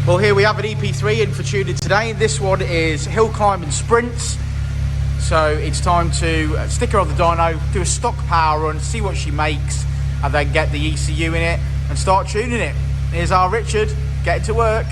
Well, here we have an EP3 in for tuning today. This one is Hillclimb and Sprints. So it's time to stick her on the dyno, do a stock power run, see what she makes, and then get the ECU in it and start tuning it. Here's our Richard, getting to work.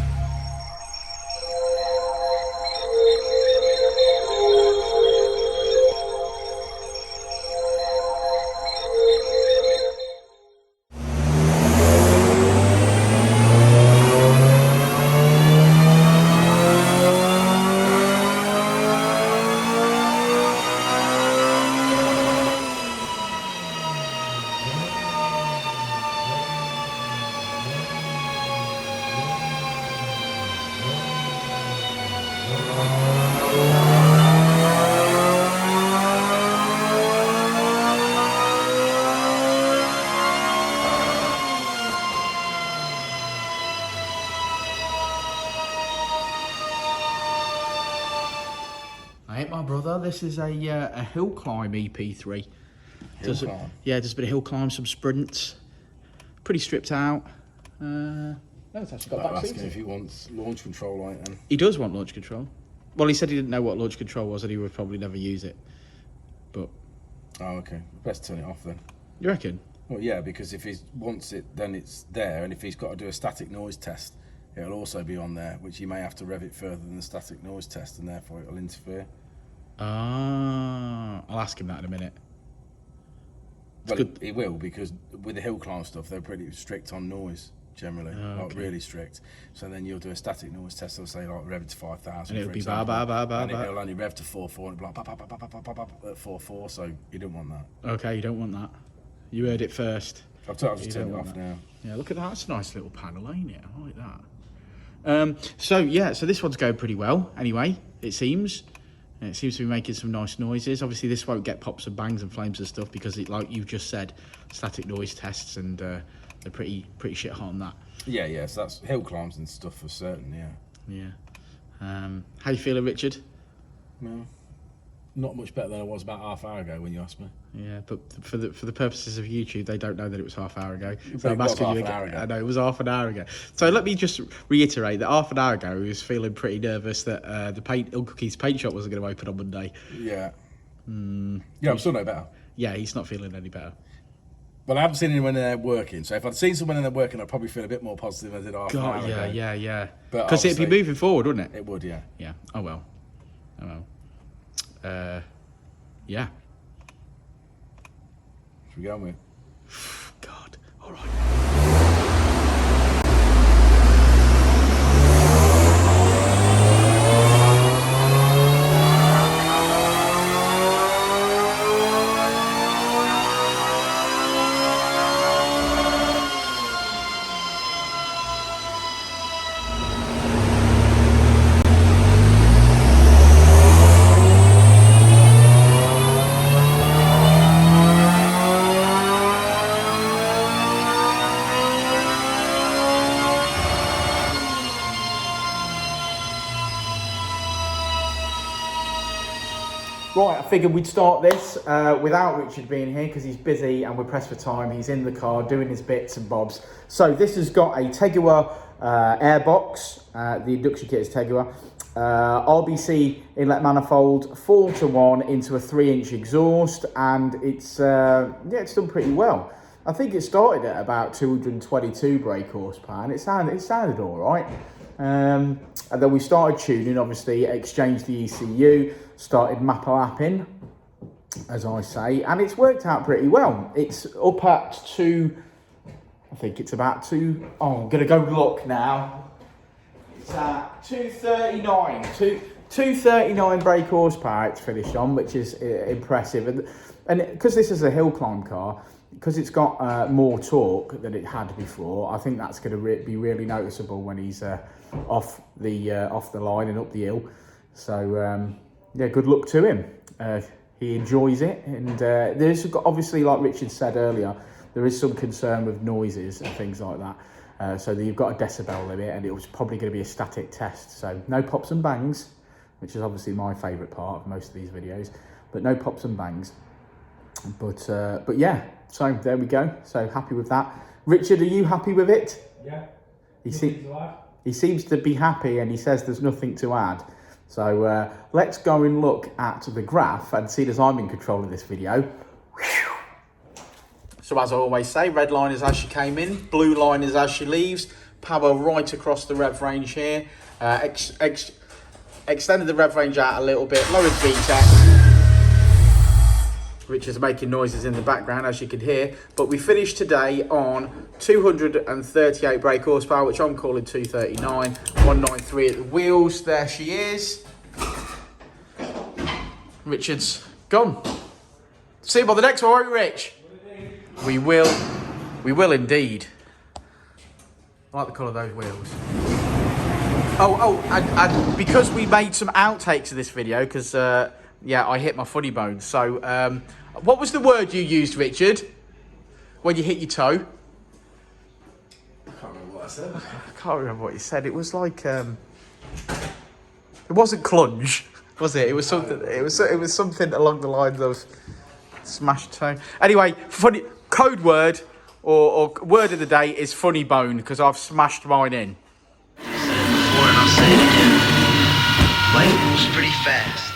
My brother, this is a Hillclimb EP3. Does a bit of Hillclimb, some sprints, pretty stripped out. No, it's actually got back seats. Asking if he wants launch control light then. He does want launch control. Well, he said he didn't know what launch control was and he would probably never use it. But oh, okay. Best turn it off then. You reckon? Well, yeah, because if he wants it, then it's there, and if he's got to do a static noise test, it'll also be on there, which he may have to rev it further than the static noise test, and therefore it'll interfere. Ah, I'll ask him that in a minute. Well, he will, because with the Hillclimb stuff, they're pretty strict on noise, generally. Like really strict. So then you'll do a static noise test, they'll say like rev it to 5,000, and it'll be example, and it'll only rev to 4.4 and it'll be like at 4.4, so you don't want that. Okay, you don't want that. You heard it first. I've just turned it off now. Yeah, look at that. That's a nice little panel, ain't it? I like that. So this one's going pretty well, anyway, it seems. It seems to be making some nice noises. Obviously, this won't get pops and bangs and flames and stuff because, like you just said, static noise tests and they're pretty shit hot on that. Yeah. So that's hill climbs and stuff for certain. Yeah. How you feeling, Richard? No, not much better than I was about half hour ago when you asked me. Yeah, but for the purposes of YouTube, they don't know that it was half hour ago. So I'm asking you again. I know it was half an hour ago. So let me just reiterate that half an hour ago he was feeling pretty nervous that the Uncle Keith's paint shop wasn't going to open on Monday. Yeah. Yeah, I'm still no better. Yeah, he's not feeling any better. Well, I haven't seen anyone in there working, so if I'd seen someone in there working, I'd probably feel a bit more positive than I did half an hour ago. Yeah. Because it'd be moving forward, wouldn't it? It would, yeah. Yeah. Oh well. Yeah. Should we go on with? God. All right. Right, I figured we'd start this without Richard being here because he's busy and we're pressed for time. He's in the car doing his bits and bobs. So this has got a Tegua airbox. The induction kit is Tegua. RBC inlet manifold, 4:1 into a 3-inch exhaust, and it's done pretty well. I think it started at about 222 brake horsepower, and it sounded all right. And then we started tuning, obviously, exchanged the ECU, started map-a-lapping, as I say, and it's worked out pretty well. It's up at I think it's about I'm going to go look now. It's at 239, 239 brake horsepower it's finished on, which is impressive. And because this is a hill climb car, because it's got more torque than it had before, I think that's going to be really noticeable when he's off the line and up the hill. So yeah, good luck to him. He enjoys it, and there's obviously, like Richard said earlier, there is some concern with noises and things like that. So you've got a decibel limit, and it was probably going to be a static test. So no pops and bangs, which is obviously my favourite part of most of these videos, but no pops and bangs. But yeah, so there we go. So happy with that. Richard, are you happy with it? Yeah. You see, he seems to be happy and he says there's nothing to add. So let's go and look at the graph and see as I'm in control of this video. So as I always say, red line is as she came in, blue line is as she leaves, power right across the rev range here. Extended the rev range out a little bit, lowered Vtec, which is making noises in the background, as you can hear. But we finished today on 238 brake horsepower, which I'm calling 239, 193 at the wheels. There she is. Richard's gone. See you by the next one, won't we, Rich? We will indeed. I like the colour of those wheels. And because we made some outtakes of this video, because yeah, I hit my funny bone. So, what was the word you used, Richard, when you hit your toe? I can't remember what I said. I can't remember what you said. It was like it wasn't clunge, was it? It was something. It was something along the lines of smashed toe. Anyway, funny code word or word of the day is funny bone, because I've smashed mine in. I'll say it again. Life moves pretty fast.